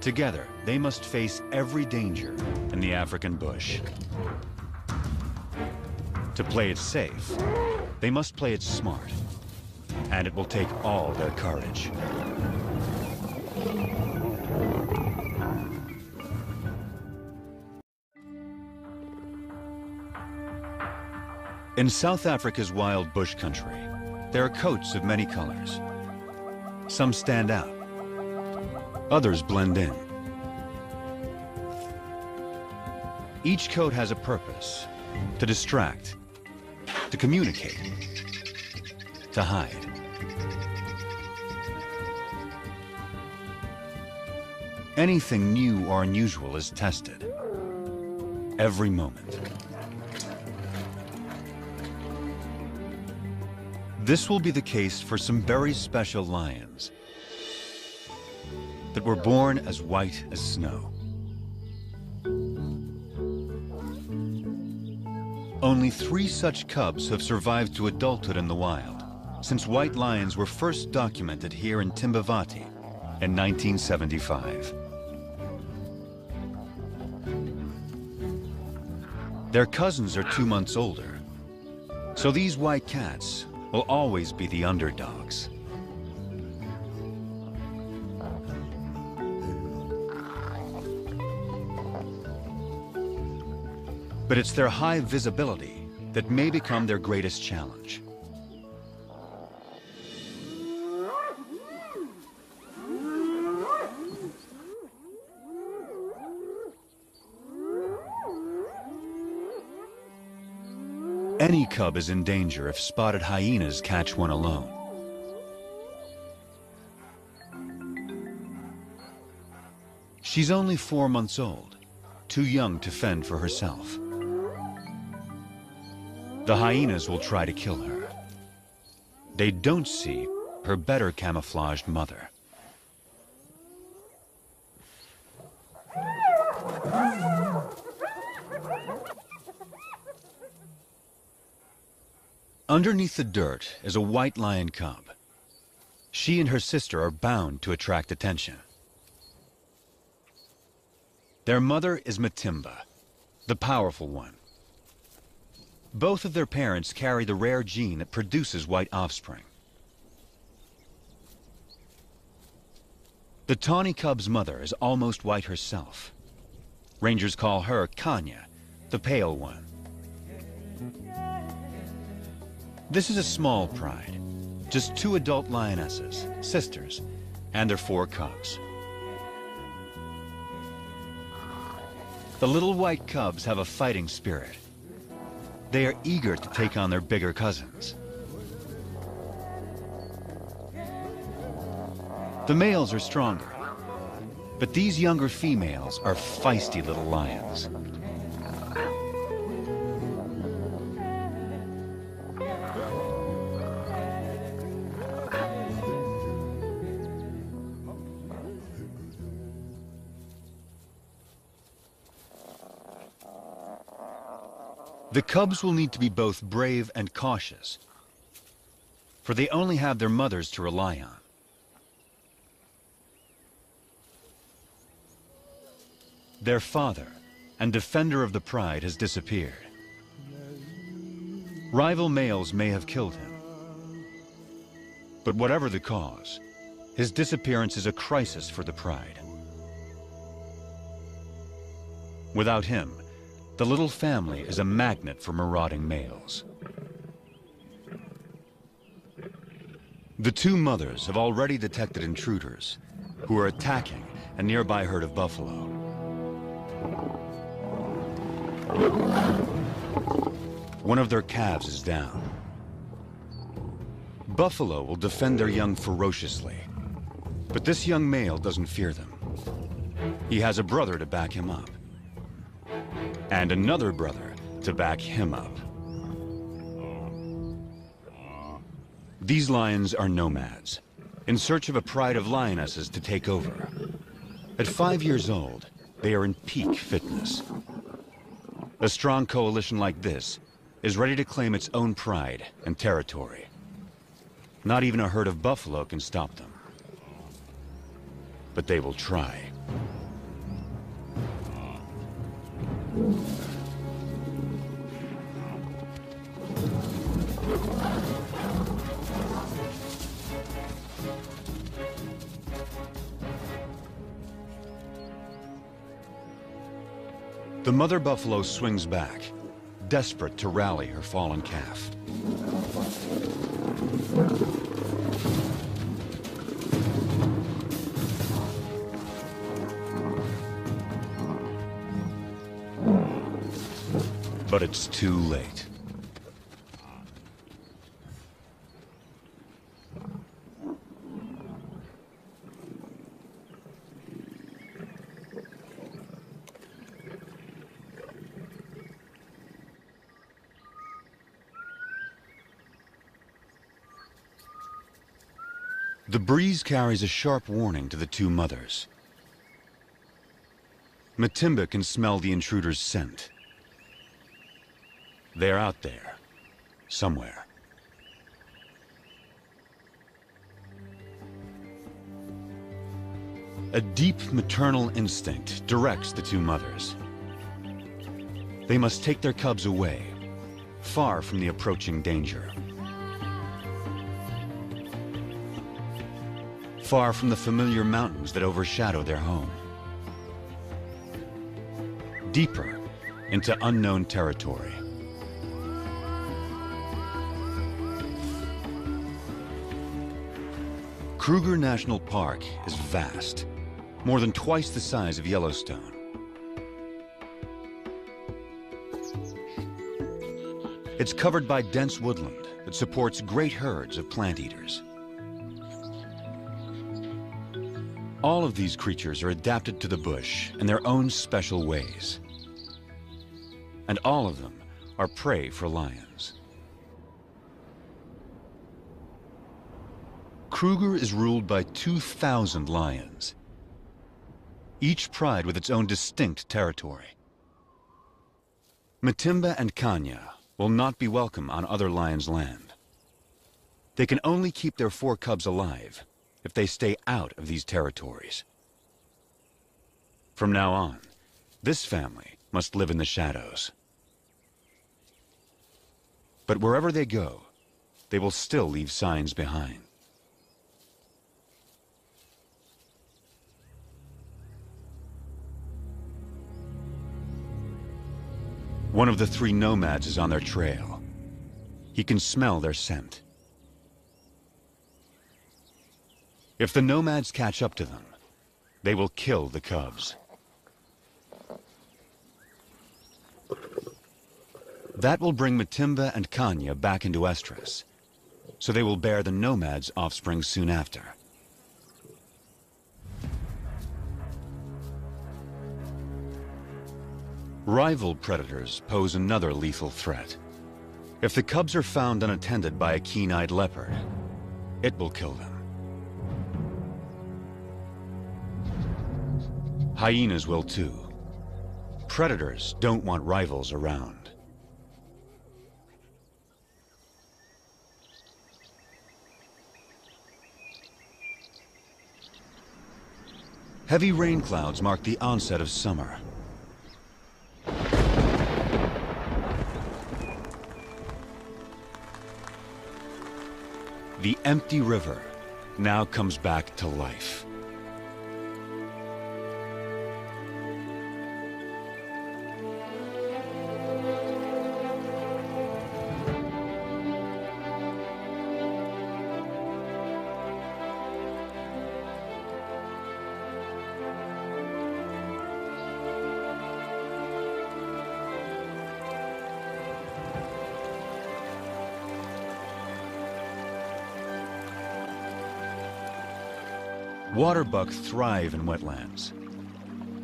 Together, they must face every danger in the African bush. To play it safe, they must play it smart, and it will take all their courage. In South Africa's wild bush country, there are coats of many colors. Some stand out, others blend in. Each coat has a purpose: to distract, to communicate, to hide. Anything new or unusual is tested every moment. This will be the case for some very special lions that were born as white as snow. Only 3 such cubs have survived to adulthood in the wild since white lions were first documented here in Timbavati in 1975. Their cousins are 2 months older, so these white cats will always be the underdogs. But it's their high visibility that may become their greatest challenge. Any cub is in danger if spotted hyenas catch one alone. She's only 4 months old, too young to fend for herself. The hyenas will try to kill her. They don't see her better camouflaged mother. Underneath the dirt is a white lion cub. She and her sister are bound to attract attention. Their mother is Matimba, the powerful one. Both of their parents carry the rare gene that produces white offspring. The tawny cub's mother is almost white herself. Rangers call her Kanya, the pale one. This is a small pride, just 2 adult lionesses, sisters, and their 4 cubs. The little white cubs have a fighting spirit. They are eager to take on their bigger cousins. The males are stronger, but these younger females are feisty little lions. The cubs will need to be both brave and cautious, for they only have their mothers to rely on. Their father and defender of the pride has disappeared. Rival males may have killed him, but whatever the cause, his disappearance is a crisis for the pride. Without him, the little family is a magnet for marauding males. The 2 mothers have already detected intruders who are attacking a nearby herd of buffalo. One of their calves is down. Buffalo will defend their young ferociously, but this young male doesn't fear them. He has a brother to back him up, and another brother to back him up. These lions are nomads, in search of a pride of lionesses to take over. At 5 years old, they are in peak fitness. A strong coalition like this is ready to claim its own pride and territory. Not even a herd of buffalo can stop them. But they will try. The mother buffalo swings back, desperate to rally her fallen calf. But it's too late. The breeze carries a sharp warning to the two mothers. Matimba can smell the intruder's scent. They're out there, somewhere. A deep maternal instinct directs the two mothers. They must take their cubs away, far from the approaching danger. Far from the familiar mountains that overshadow their home. Deeper into unknown territory. Kruger National Park is vast, more than twice the size of Yellowstone. It's covered by dense woodland that supports great herds of plant eaters. All of these creatures are adapted to the bush in their own special ways. And all of them are prey for lions. Kruger is ruled by 2,000 lions, each pride with its own distinct territory. Matimba and Kanya will not be welcome on other lions' land. They can only keep their 4 cubs alive if they stay out of these territories. From now on, this family must live in the shadows. But wherever they go, they will still leave signs behind. One of the 3 nomads is on their trail. He can smell their scent. If the nomads catch up to them, they will kill the cubs. That will bring Matimba and Kanya back into estrus, so they will bear the nomads' offspring soon after. Rival predators pose another lethal threat. If the cubs are found unattended by a keen-eyed leopard, it will kill them. Hyenas will too. Predators don't want rivals around. Heavy rain clouds mark the onset of summer. The empty river now comes back to life. Waterbuck thrive in wetlands,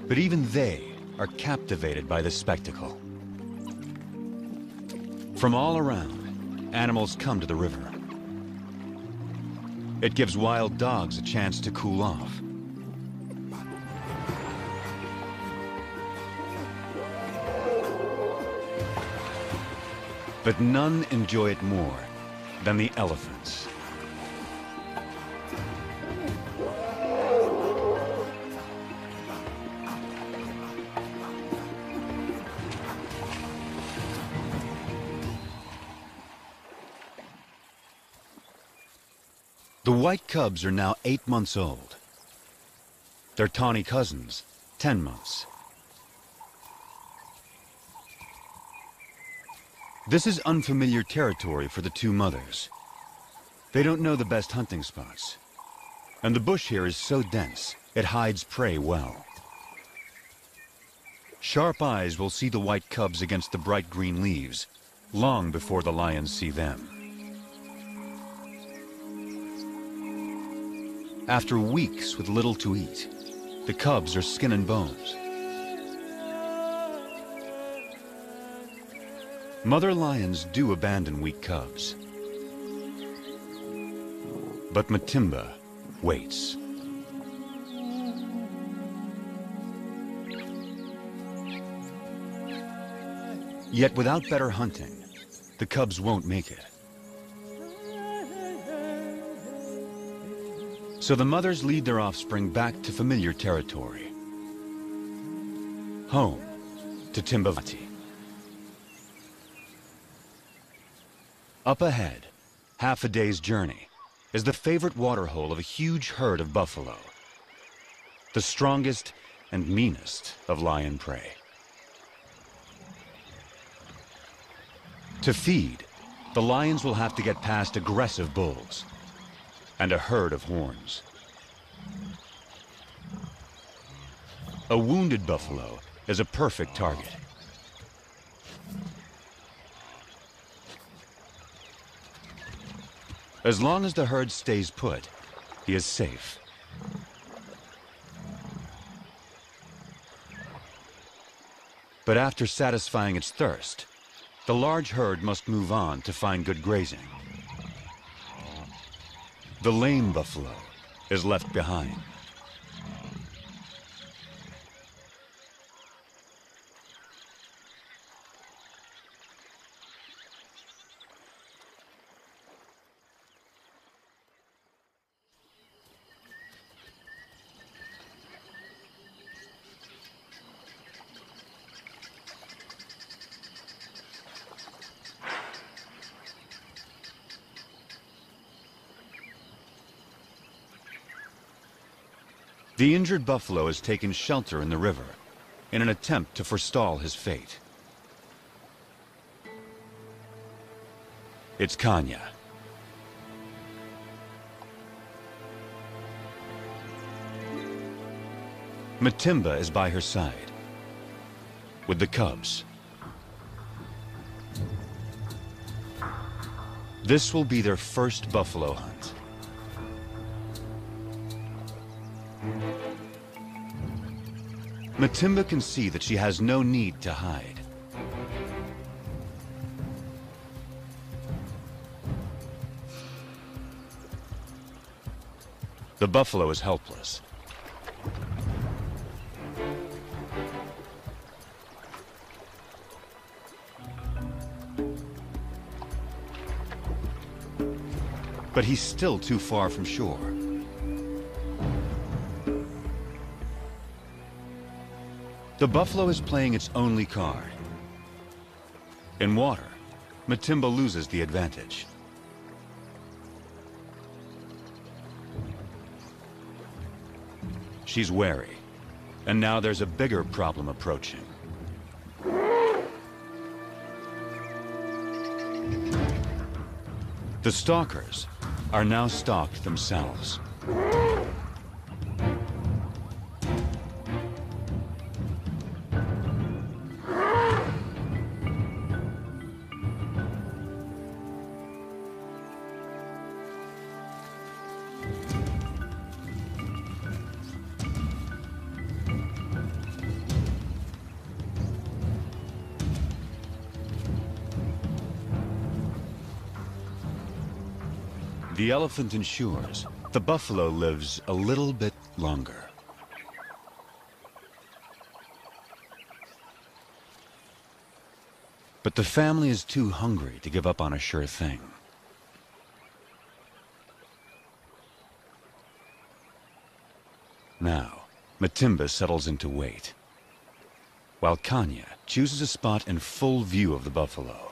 but even they are captivated by the spectacle. From all around, animals come to the river. It gives wild dogs a chance to cool off. But none enjoy it more than the elephants. The white cubs are now 8 months old. Their tawny cousins, 10 months. This is unfamiliar territory for the two mothers. They don't know the best hunting spots. And the bush here is so dense, it hides prey well. Sharp eyes will see the white cubs against the bright green leaves, long before the lions see them. After weeks with little to eat, the cubs are skin and bones. Mother lions do abandon weak cubs. But Matimba waits. Yet without better hunting, the cubs won't make it. So the mothers lead their offspring back to familiar territory. Home to Timbavati. Up ahead, half a day's journey, is the favorite waterhole of a huge herd of buffalo. The strongest and meanest of lion prey. To feed, the lions will have to get past aggressive bulls and a herd of horns. A wounded buffalo is a perfect target. As long as the herd stays put, he is safe. But after satisfying its thirst, the large herd must move on to find good grazing. The lame buffalo is left behind. The injured buffalo has taken shelter in the river in an attempt to forestall his fate. It's Kanya. Matimba is by her side, with the cubs. This will be their first buffalo hunt. Matimba can see that she has no need to hide. The buffalo is helpless. But he's still too far from shore. The buffalo is playing its only card. In water, Matimba loses the advantage. She's wary, and now there's a bigger problem approaching. The stalkers are now stalked themselves. The elephant ensures the buffalo lives a little bit longer. But the family is too hungry to give up on a sure thing. Now, Matimba settles into wait, while Kanya chooses a spot in full view of the buffalo.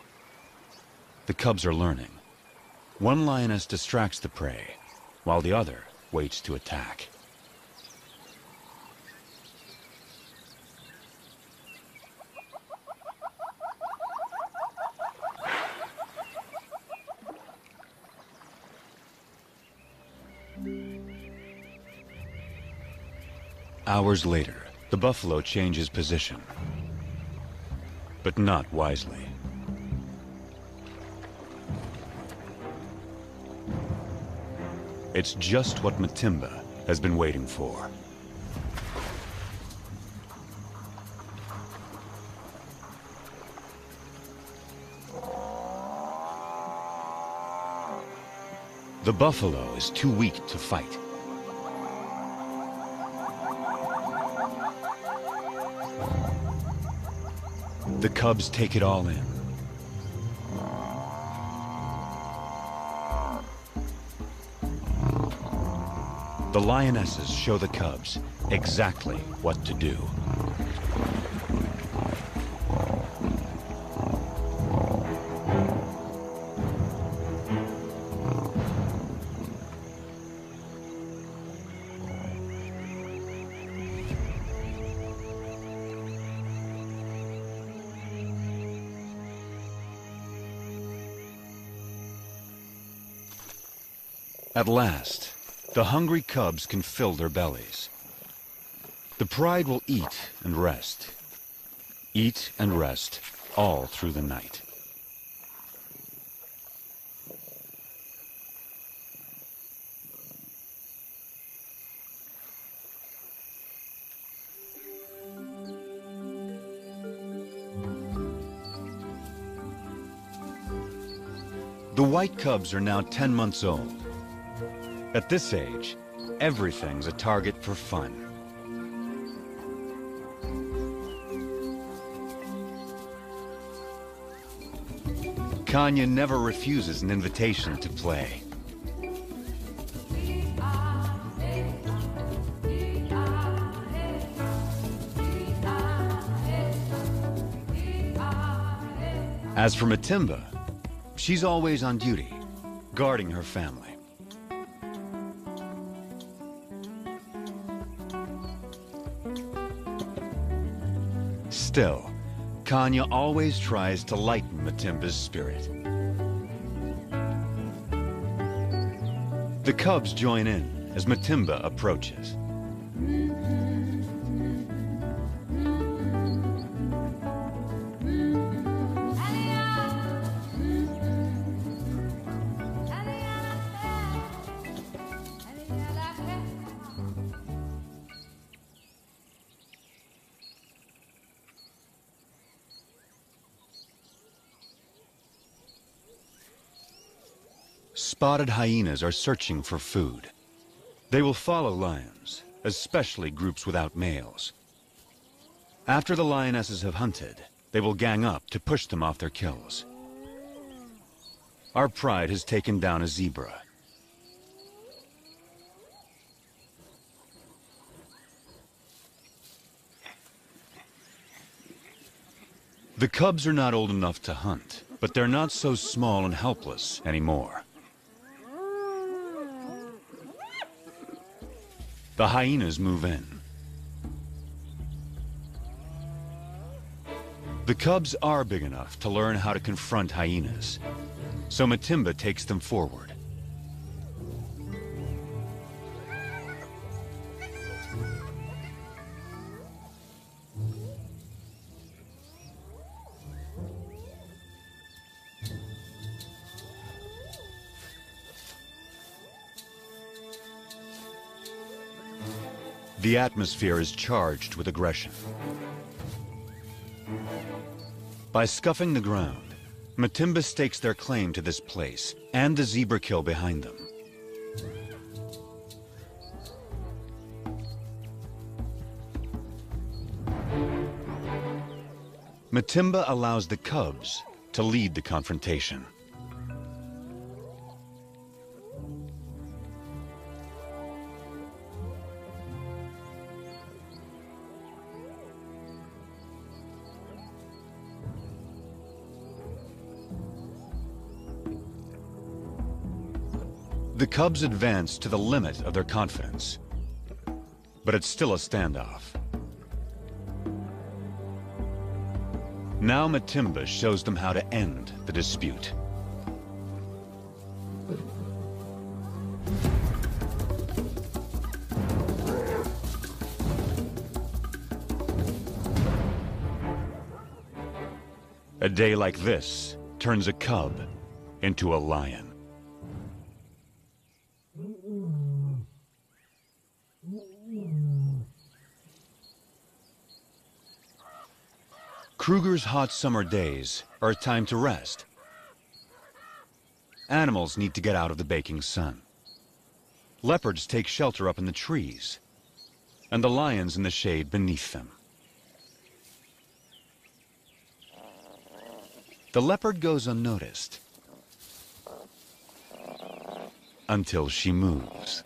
The cubs are learning. One lioness distracts the prey, while the other waits to attack. Hours later, the buffalo changes position, but not wisely. It's just what Matimba has been waiting for. The buffalo is too weak to fight. The cubs take it all in. The lionesses show the cubs exactly what to do. At last, the hungry cubs can fill their bellies. The pride will eat and rest all through the night. The white cubs are now 10 months old. At this age, everything's a target for fun. Kanya never refuses an invitation to play. As for Matimba, she's always on duty, guarding her family. Still, Kanya always tries to lighten Matimba's spirit. The cubs join in as Matimba approaches. Spotted hyenas are searching for food. They will follow lions, especially groups without males. After the lionesses have hunted, they will gang up to push them off their kills. Our pride has taken down a zebra. The cubs are not old enough to hunt, but they're not so small and helpless anymore. The hyenas move in. The cubs are big enough to learn how to confront hyenas, so Matimba takes them forward. The atmosphere is charged with aggression. By scuffing the ground, Matimba stakes their claim to this place and the zebra kill behind them. Matimba allows the cubs to lead the confrontation. The cubs advance to the limit of their confidence, but it's still a standoff. Now Matimba shows them how to end the dispute. A day like this turns a cub into a lion. Kruger's hot summer days are a time to rest. Animals need to get out of the baking sun. Leopards take shelter up in the trees, and the lions in the shade beneath them. The leopard goes unnoticed until she moves.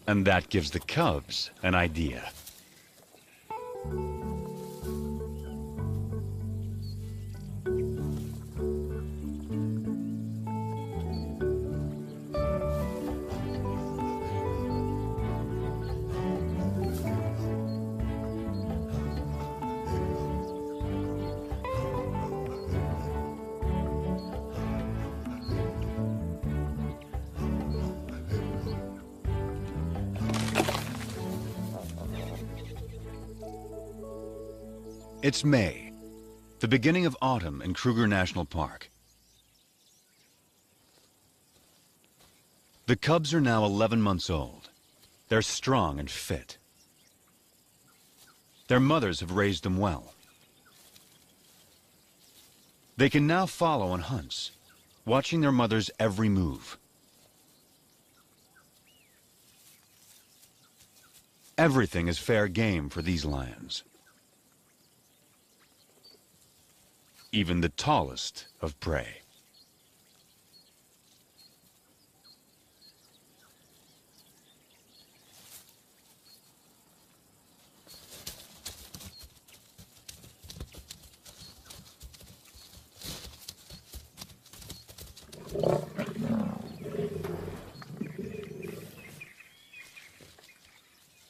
And that gives the cubs an idea. It's May, the beginning of autumn in Kruger National Park. The cubs are now 11 months old. They're strong and fit. Their mothers have raised them well. They can now follow on hunts, watching their mother's every move. Everything is fair game for these lions. Even the tallest of prey.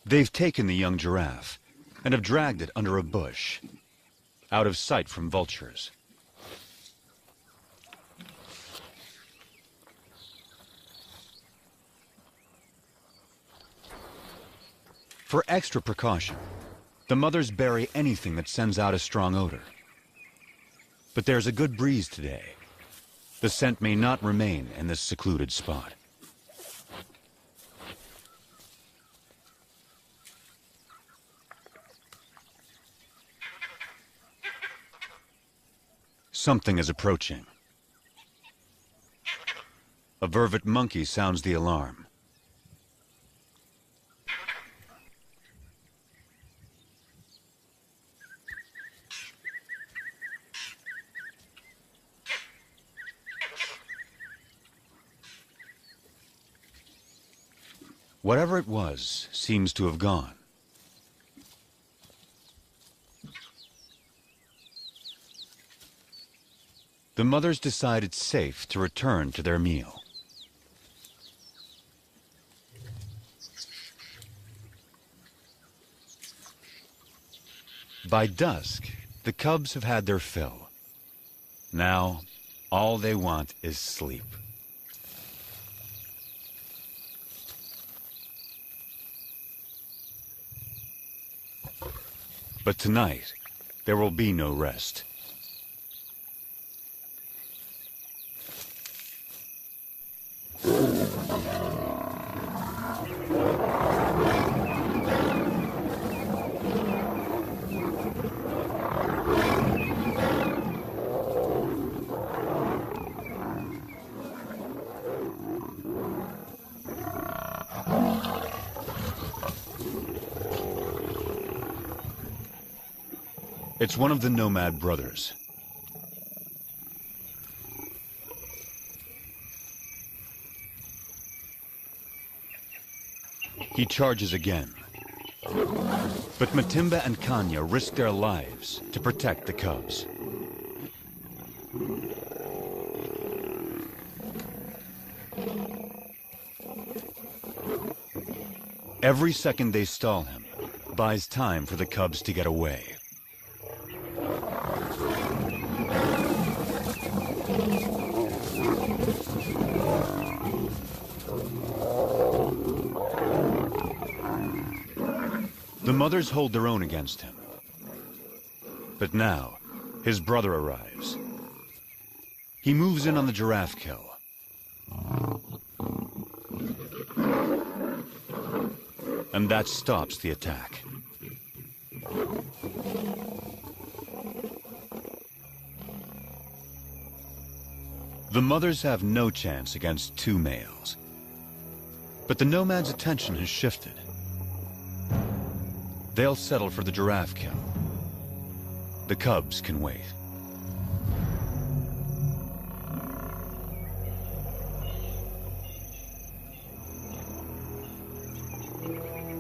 They've taken the young giraffe and have dragged it under a bush, out of sight from vultures. For extra precaution, the mothers bury anything that sends out a strong odor. But there's a good breeze today. The scent may not remain in this secluded spot. Something is approaching. A vervet monkey sounds the alarm. Whatever it was seems to have gone. The mothers decide it's safe to return to their meal. By dusk, the cubs have had their fill. Now, all they want is sleep. But tonight, there will be no rest. It's one of the nomad brothers. He charges again, But Matimba and Kanya risk their lives to protect the cubs. Every second they stall him buys time for the cubs to get away. The mothers hold their own against him. But now, his brother arrives. He moves in on the giraffe kill. And that stops the attack. The mothers have no chance against two males. But the nomad's attention has shifted. They'll settle for the giraffe kill. The cubs can wait.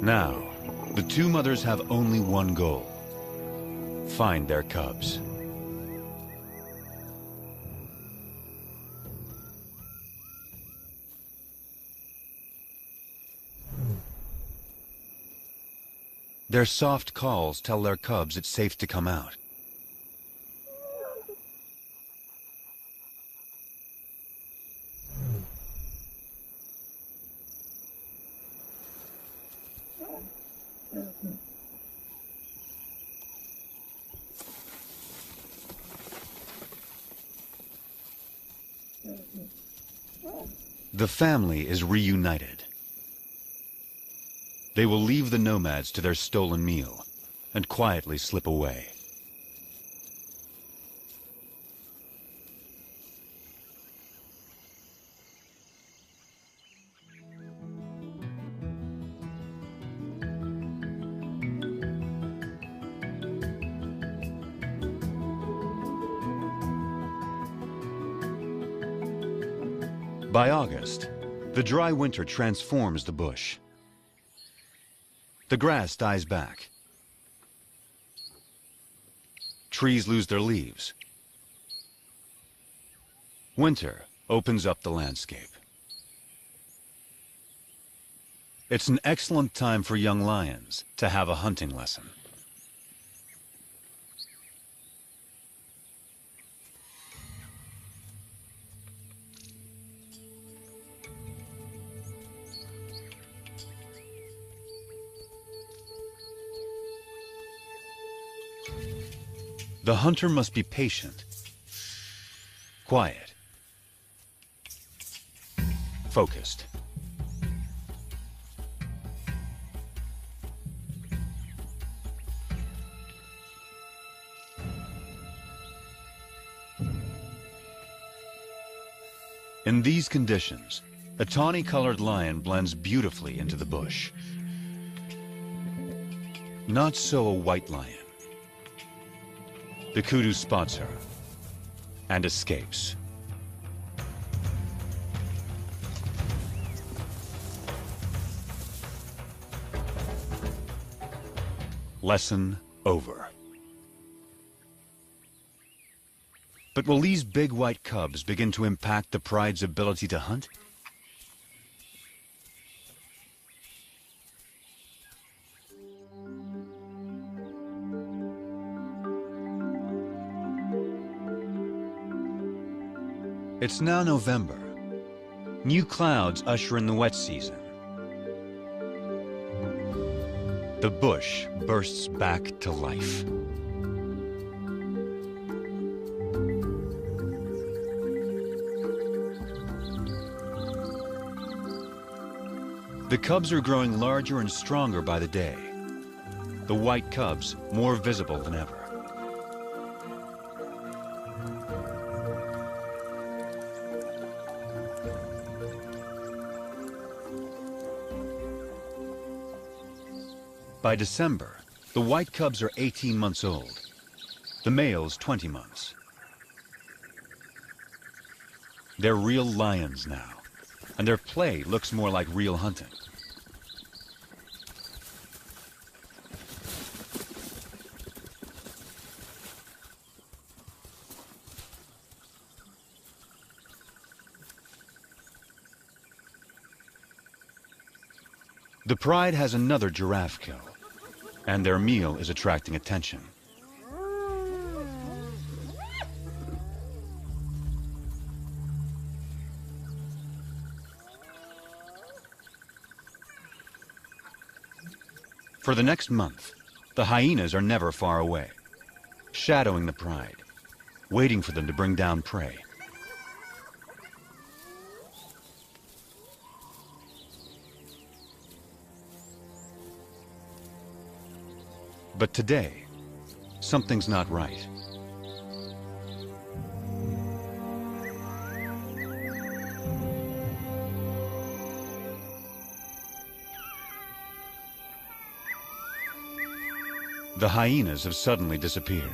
Now, the two mothers have only one goal: find their cubs. Their soft calls tell their cubs it's safe to come out. The family is reunited. They will leave the nomads to their stolen meal and quietly slip away. By August, the dry winter transforms the bush. The grass dies back. Trees lose their leaves. Winter opens up the landscape. It's an excellent time for young lions to have a hunting lesson. The hunter must be patient, quiet, focused. In these conditions, a tawny-colored lion blends beautifully into the bush. Not so a white lion. The kudu spots her and escapes. Lesson over. But will these big white cubs begin to impact the pride's ability to hunt? It's now November. New clouds usher in the wet season. The bush bursts back to life. The cubs are growing larger and stronger by the day. The white cubs more visible than ever. By December, the white cubs are 18 months old, the males 20 months. They're real lions now, and their play looks more like real hunting. The Pride has another giraffe kill, and their meal is attracting attention. For the next month, the hyenas are never far away, shadowing the Pride, waiting for them to bring down prey. But today, something's not right. The hyenas have suddenly disappeared.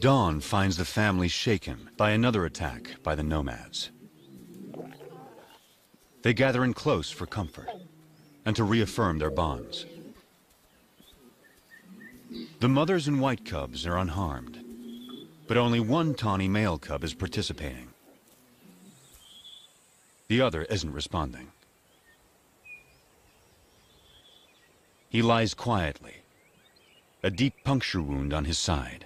Dawn finds the family shaken by another attack by the nomads. They gather in close for comfort and to reaffirm their bonds. The mothers and white cubs are unharmed, but only one tawny male cub is participating. The other isn't responding. He lies quietly, a deep puncture wound on his side.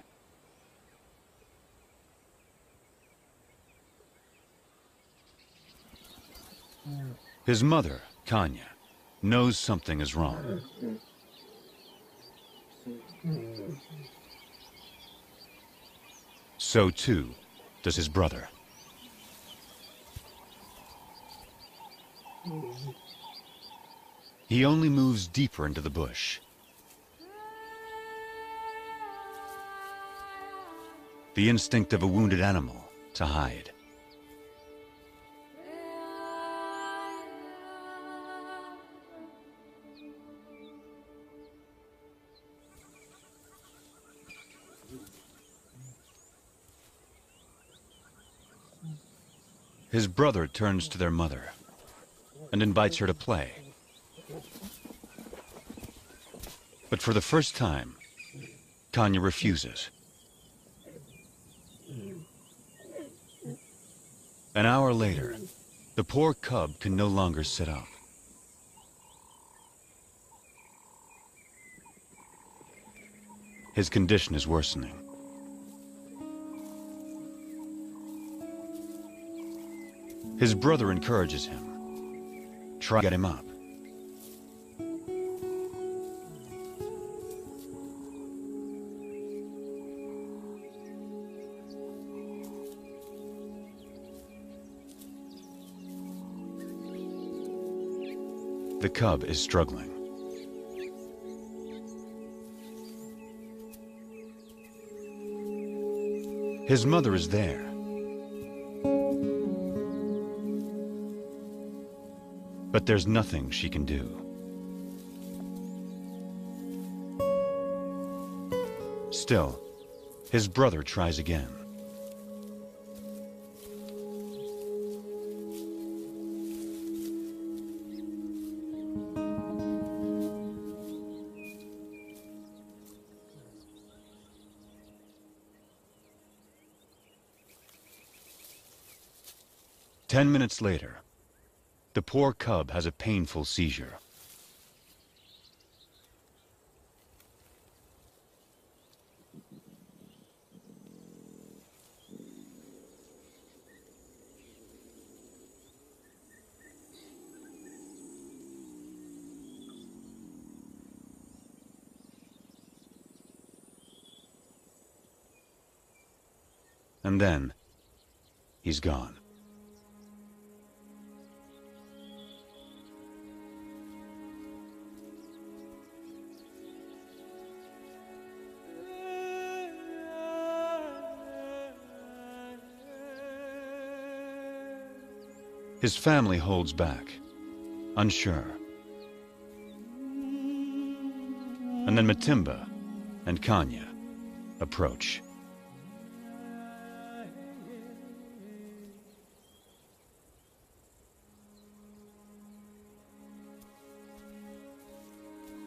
His mother, Kanya, knows something is wrong. So too does his brother. He only moves deeper into the bush. The instinct of a wounded animal to hide. His brother turns to their mother and invites her to play. But for the first time, Kanya refuses. An hour later, the poor cub can no longer sit up. His condition is worsening. His brother encourages him. Try to get him up. The cub is struggling. His mother is there. But there's nothing she can do. Still, his brother tries again. Ten minutes later, the poor cub has a painful seizure. And then, he's gone. His family holds back, unsure. And then Matimba and Kanya approach.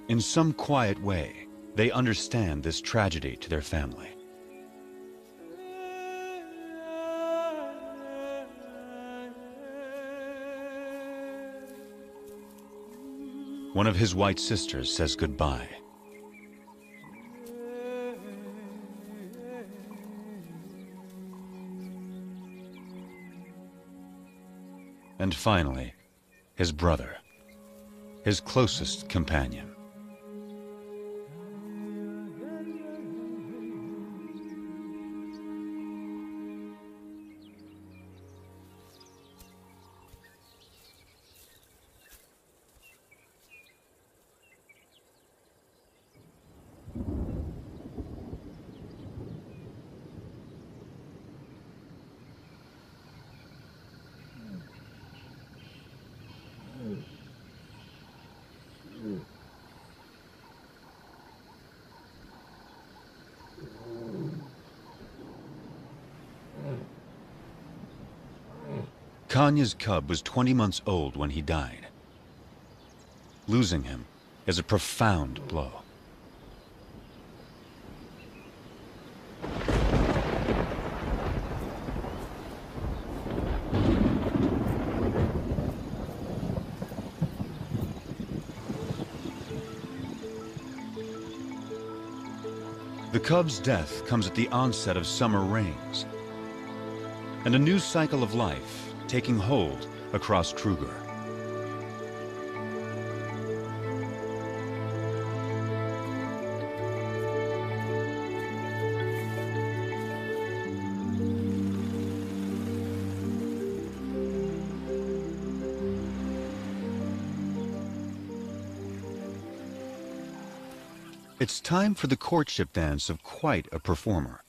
In some quiet way, they understand this tragedy to their family. One of his white sisters says goodbye. And finally, his brother, his closest companion. Kanya's cub was 20 months old when he died. Losing him is a profound blow. The cub's death comes at the onset of summer rains, and a new cycle of life taking hold across Kruger. It's time for the courtship dance of quite a performer,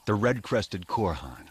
the red-crested Korhan.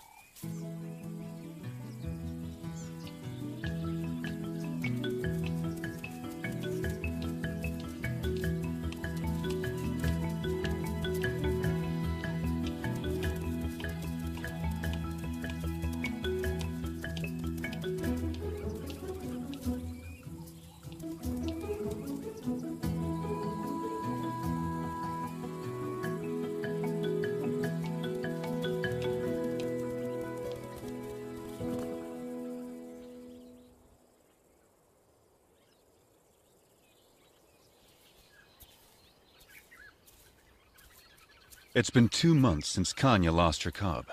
It's been 2 months since Kanya lost her cub.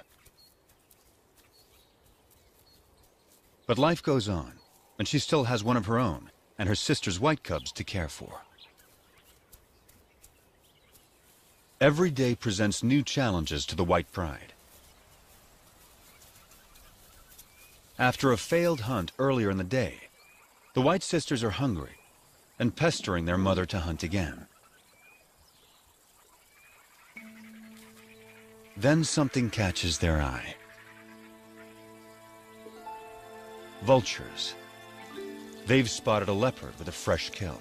But life goes on, and she still has one of her own and her sister's white cubs to care for. Every day presents new challenges to the white pride. After a failed hunt earlier in the day, the white sisters are hungry and pestering their mother to hunt again. Then something catches their eye. Vultures. They've spotted a leopard with a fresh kill.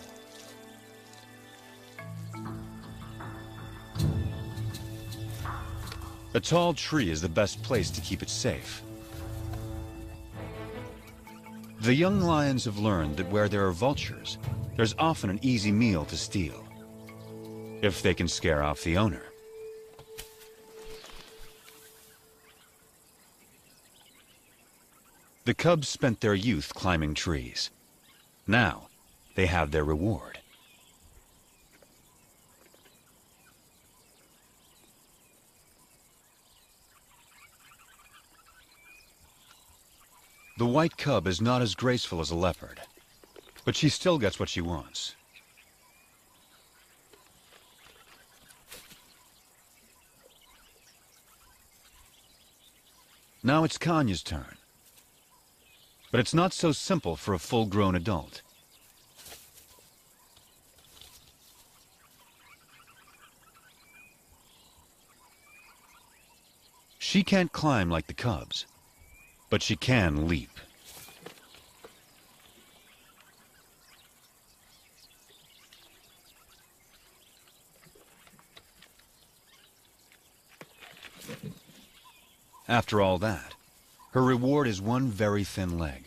A tall tree is the best place to keep it safe. The young lions have learned that where there are vultures, there's often an easy meal to steal, if they can scare off the owner. The cubs spent their youth climbing trees. Now, they have their reward. The white cub is not as graceful as a leopard, but she still gets what she wants. Now it's Kanya's turn. But it's not so simple for a full-grown adult. She can't climb like the cubs, but she can leap. After all that, her reward is one very thin leg.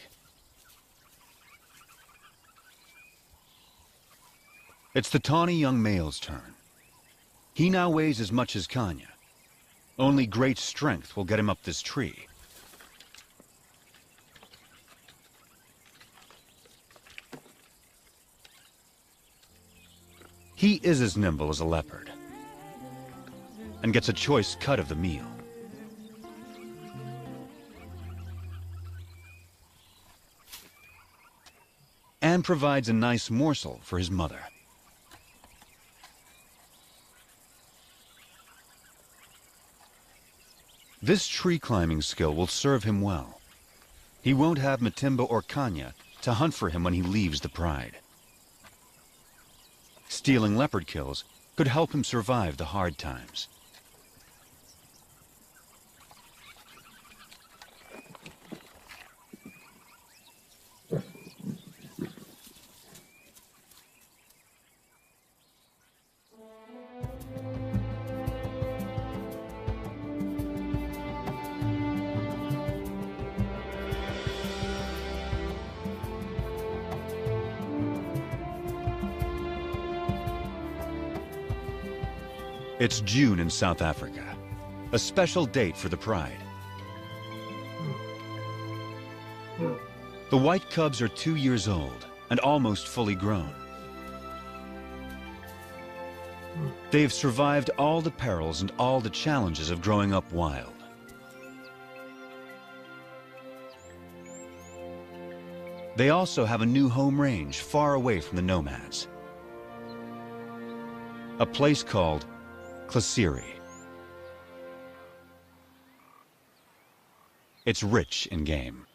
It's the tawny young male's turn. He now weighs as much as Kanya. Only great strength will get him up this tree. He is as nimble as a leopard, and gets a choice cut of the meal. And provides a nice morsel for his mother. This tree climbing skill will serve him well. He won't have Matimba or Kanya to hunt for him when he leaves the pride. Stealing leopard kills could help him survive the hard times. It's June in South Africa, a special date for the pride. The white cubs are 2 years old and almost fully grown. They have survived all the perils and all the challenges of growing up wild. They also have a new home range far away from the nomads. A place called Klasiri. It's rich in game.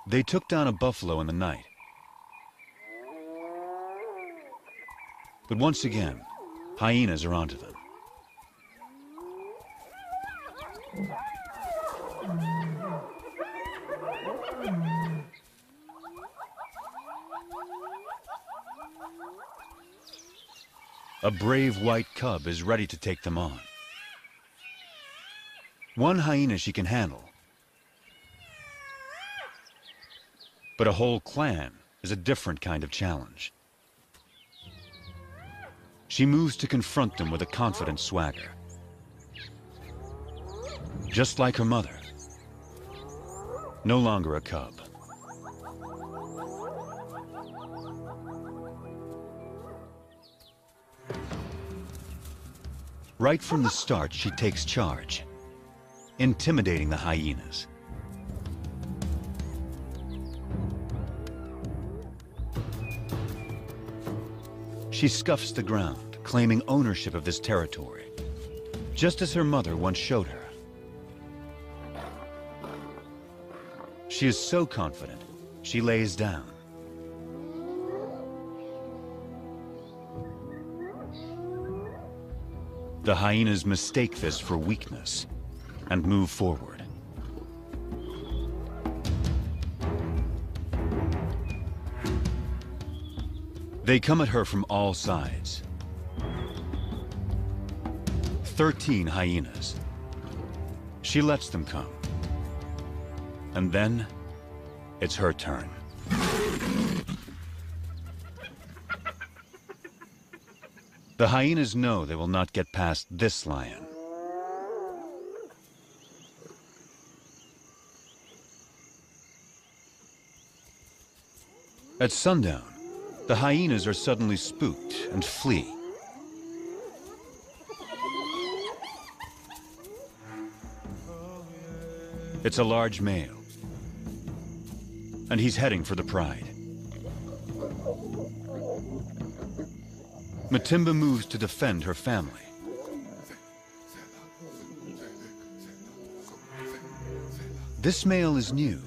They took down a buffalo in the night. But once again, hyenas are onto them. A brave white cub is ready to take them on. One hyena she can handle, but a whole clan is a different kind of challenge. She moves to confront them with a confident swagger. Just like her mother, no longer a cub. Right from the start, she takes charge, intimidating the hyenas. She scuffs the ground, claiming ownership of this territory, just as her mother once showed her. She is so confident, she lays down. The hyenas mistake this for weakness and move forward. They come at her from all sides. 13 hyenas. She lets them come. And then, it's her turn. The hyenas know they will not get past this lion. At sundown, the hyenas are suddenly spooked and flee. It's a large male, and he's heading for the pride. Matimba moves to defend her family. This male is new.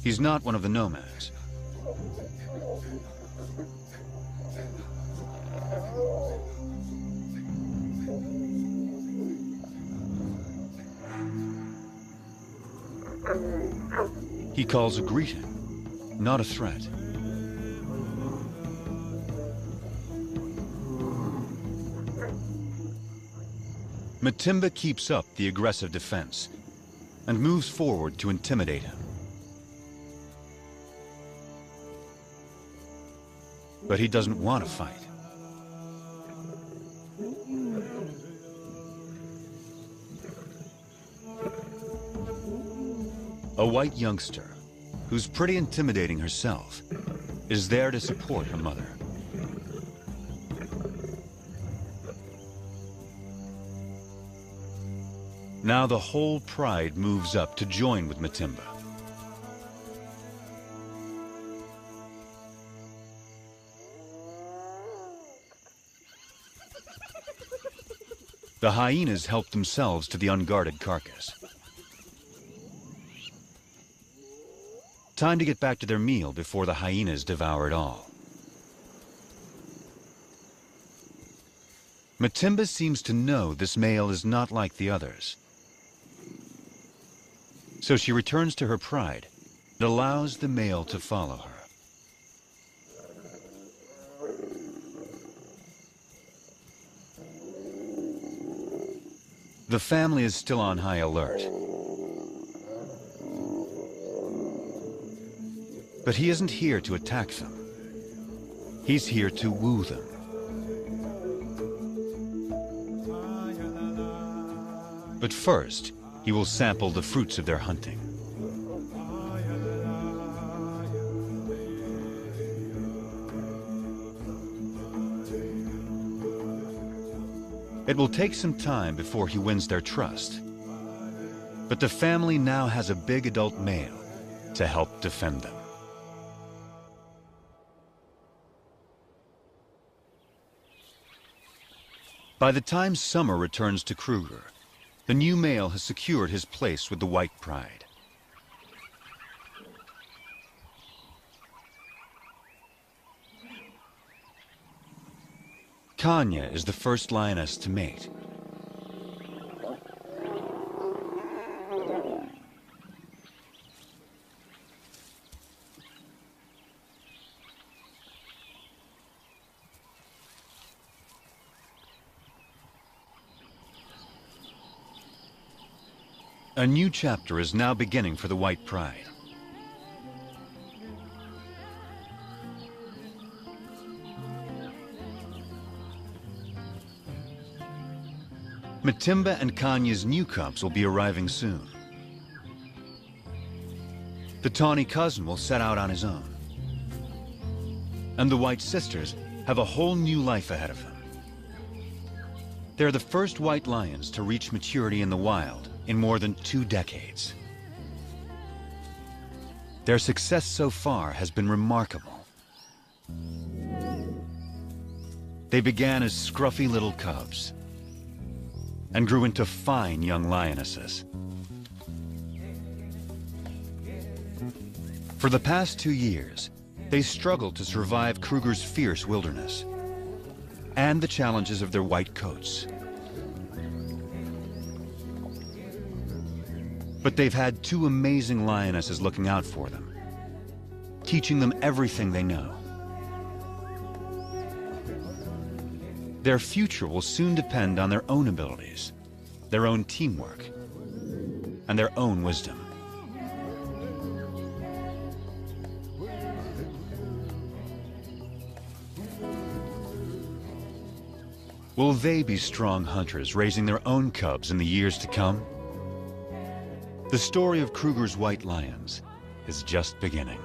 He's not one of the nomads. He calls a greeting, not a threat. Matimba keeps up the aggressive defense and moves forward to intimidate him. But he doesn't want to fight. A white youngster, who's pretty intimidating herself, is there to support her mother. Now the whole pride moves up to join with Matimba. The hyenas help themselves to the unguarded carcass. Time to get back to their meal before the hyenas devour it all. Matimba seems to know this male is not like the others. So she returns to her pride and allows the male to follow her. The family is still on high alert. But he isn't here to attack them. He's here to woo them. But first, he will sample the fruits of their hunting. It will take some time before he wins their trust. But the family now has a big adult male to help defend them. By the time summer returns to Kruger, the new male has secured his place with the white pride. Kanya is the first lioness to mate. A new chapter is now beginning for the white pride. Matimba and Kanya's new cubs will be arriving soon. The tawny cousin will set out on his own. And the white sisters have a whole new life ahead of them. They're the first white lions to reach maturity in the wild in more than 2 decades. Their success so far has been remarkable. They began as scruffy little cubs and grew into fine young lionesses. For the past 2 years, they struggled to survive Kruger's fierce wilderness and the challenges of their white coats. But they've had 2 amazing lionesses looking out for them, teaching them everything they know. Their future will soon depend on their own abilities, their own teamwork, and their own wisdom. Will they be strong hunters raising their own cubs in the years to come? The story of Kruger's white lions is just beginning.